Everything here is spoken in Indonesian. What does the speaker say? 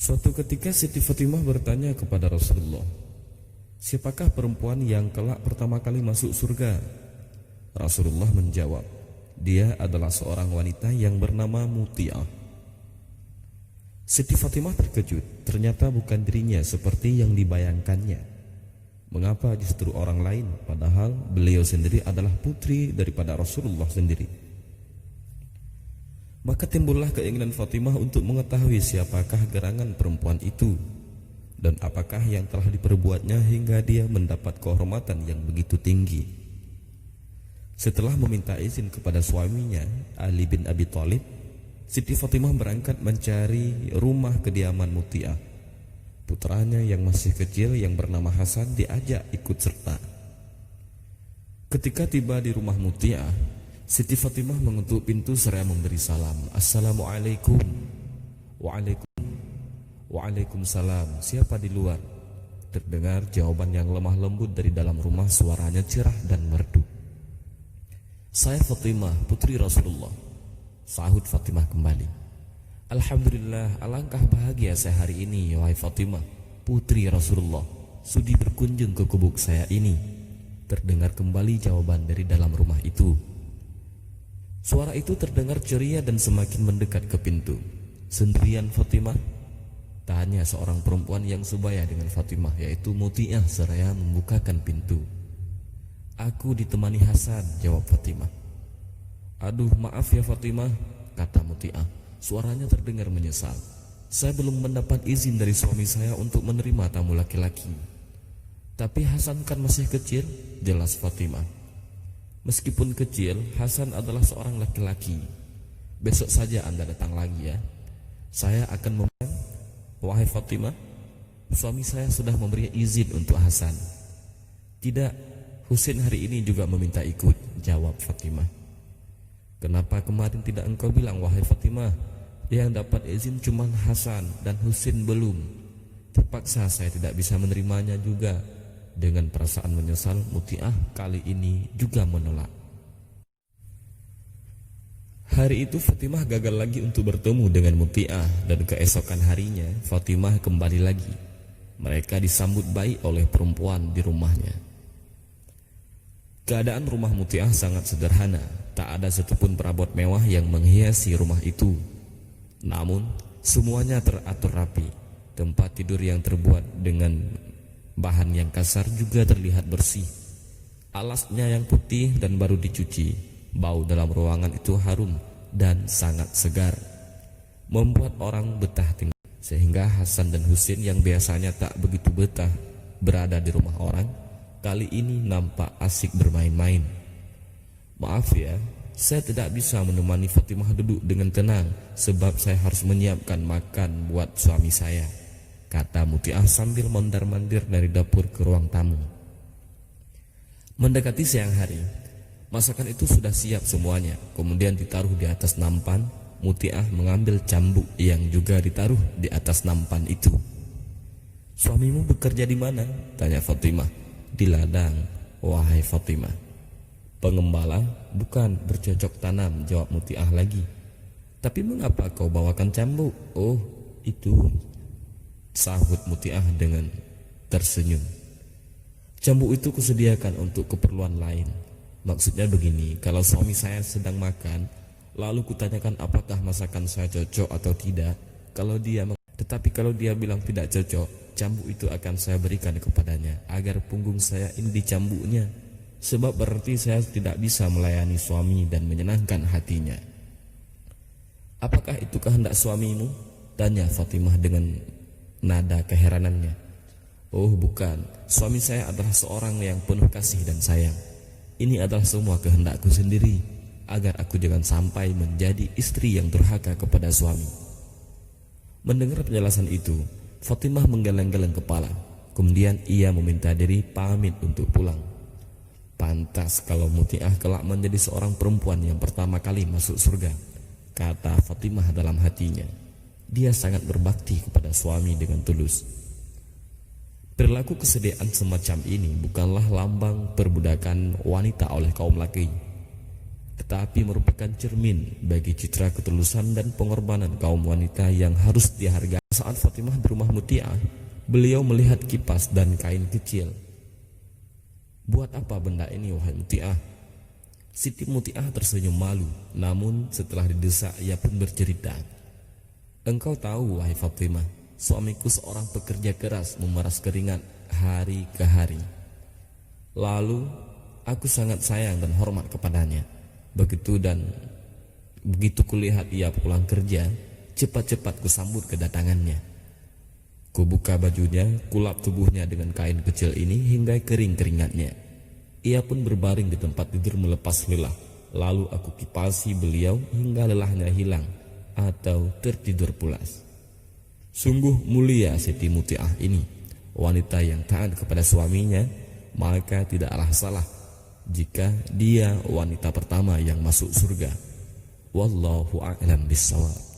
Suatu ketika Siti Fatimah bertanya kepada Rasulullah, "Siapakah perempuan yang kelak pertama kali masuk surga?" Rasulullah menjawab, "Dia adalah seorang wanita yang bernama Muti'ah." Siti Fatimah terkejut, ternyata bukan dirinya seperti yang dibayangkannya. Mengapa justru orang lain, padahal beliau sendiri adalah putri daripada Rasulullah sendiri? Maka timbullah keinginan Fatimah untuk mengetahui siapakah gerangan perempuan itu dan apakah yang telah diperbuatnya hingga dia mendapat kehormatan yang begitu tinggi. Setelah meminta izin kepada suaminya, Ali bin Abi Thalib, Siti Fatimah berangkat mencari rumah kediaman Muti'ah. Putranya yang masih kecil yang bernama Hasan diajak ikut serta. Ketika tiba di rumah Muti'ah, Siti Fatimah mengetuk pintu seraya memberi salam. "Assalamualaikum." Waalaikumsalam. "Siapa di luar?" Terdengar jawaban yang lemah lembut dari dalam rumah, suaranya cerah dan merdu. "Saya Fatimah, putri Rasulullah," sahut Fatimah kembali. "Alhamdulillah, alangkah bahagia saya hari ini, wahai Fatimah, putri Rasulullah, sudi berkunjung ke gubuk saya ini." Terdengar kembali jawaban dari dalam rumah itu. Suara itu terdengar ceria dan semakin mendekat ke pintu. "Sendirian Fatimah?" tanya seorang perempuan yang sebaya dengan Fatimah, yaitu Muti'ah, seraya membukakan pintu. "Aku ditemani Hasan," jawab Fatimah. "Aduh, maaf ya Fatimah," kata Muti'ah. Suaranya terdengar menyesal. "Saya belum mendapat izin dari suami saya untuk menerima tamu laki-laki." "Tapi Hasan kan masih kecil," jelas Fatimah. "Meskipun kecil, Hasan adalah seorang laki-laki. Besok saja Anda datang lagi ya. Saya akan memberi." "Wahai Fatimah, suami saya sudah memberi izin untuk Hasan." "Tidak, Husain hari ini juga meminta ikut," jawab Fatimah. "Kenapa kemarin tidak engkau bilang, wahai Fatimah? Yang dapat izin cuma Hasan dan Husain belum. Terpaksa saya tidak bisa menerimanya juga." Dengan perasaan menyesal, Muti'ah kali ini juga menolak. Hari itu Fatimah gagal lagi untuk bertemu dengan Muti'ah, dan keesokan harinya Fatimah kembali lagi. Mereka disambut baik oleh perempuan di rumahnya. Keadaan rumah Muti'ah sangat sederhana, tak ada satupun perabot mewah yang menghiasi rumah itu. Namun semuanya teratur rapi. Tempat tidur yang terbuat dengan bahan yang kasar juga terlihat bersih. Alasnya yang putih dan baru dicuci. Bau dalam ruangan itu harum dan sangat segar, membuat orang betah tinggal. Sehingga Hasan dan Husain yang biasanya tak begitu betah berada di rumah orang, kali ini nampak asik bermain-main. "Maaf ya, saya tidak bisa menemani Fatimah duduk dengan tenang sebab saya harus menyiapkan makan buat suami saya," kata Muti'ah sambil mondar-mandir dari dapur ke ruang tamu. Mendekati siang hari, masakan itu sudah siap semuanya, kemudian ditaruh di atas nampan. Muti'ah mengambil cambuk yang juga ditaruh di atas nampan itu. "Suamimu bekerja di mana?" tanya Fatimah. "Di ladang, wahai Fatimah." "Pengembala?" "Bukan, bercocok tanam," jawab Muti'ah lagi. "Tapi mengapa kau bawakan cambuk?" "Oh, itu," sahut Muti'ah dengan tersenyum. "Cambuk itu kusediakan untuk keperluan lain. Maksudnya begini, kalau suami saya sedang makan, lalu kutanyakan apakah masakan saya cocok atau tidak. Tetapi kalau dia bilang tidak cocok, cambuk itu akan saya berikan kepadanya agar punggung saya ini dicambuknya. Sebab berarti saya tidak bisa melayani suami dan menyenangkan hatinya." "Apakah itu kehendak suamimu?" tanya Fatimah dengan nada keheranannya. "Oh bukan, suami saya adalah seorang yang penuh kasih dan sayang. Ini adalah semua kehendakku sendiri, agar aku jangan sampai menjadi istri yang durhaka kepada suami." Mendengar penjelasan itu, Fatimah menggeleng-geleng kepala. Kemudian ia meminta diri pamit untuk pulang. Pantas kalau Muti'ah kelak menjadi seorang perempuan yang pertama kali masuk surga, kata Fatimah dalam hatinya. Dia sangat berbakti kepada suami dengan tulus. Perilaku kesediaan semacam ini bukanlah lambang perbudakan wanita oleh kaum laki. tetapi merupakan cermin bagi citra ketulusan dan pengorbanan kaum wanita yang harus dihargai. Saat Fatimah di rumah Muti'ah, beliau melihat kipas dan kain kecil. "Buat apa benda ini, wahai Muti'ah?" Siti Muti'ah tersenyum malu, namun setelah didesak ia pun bercerita, "Engkau tahu, wahai Fatimah, suamiku seorang pekerja keras memeras keringat hari ke hari. Lalu aku sangat sayang dan hormat kepadanya. Begitu kulihat ia pulang kerja, cepat-cepat kusambut kedatangannya. Kubuka bajunya, kulap tubuhnya dengan kain kecil ini hingga kering keringatnya. Ia pun berbaring di tempat tidur melepas lelah. Lalu aku kipasi beliau hingga lelahnya hilang atau tertidur pulas." Sungguh mulia Siti Muti'ah ini, wanita yang taat kepada suaminya, maka tidaklah salah jika dia wanita pertama yang masuk surga. Wallahu a'lam bishawab.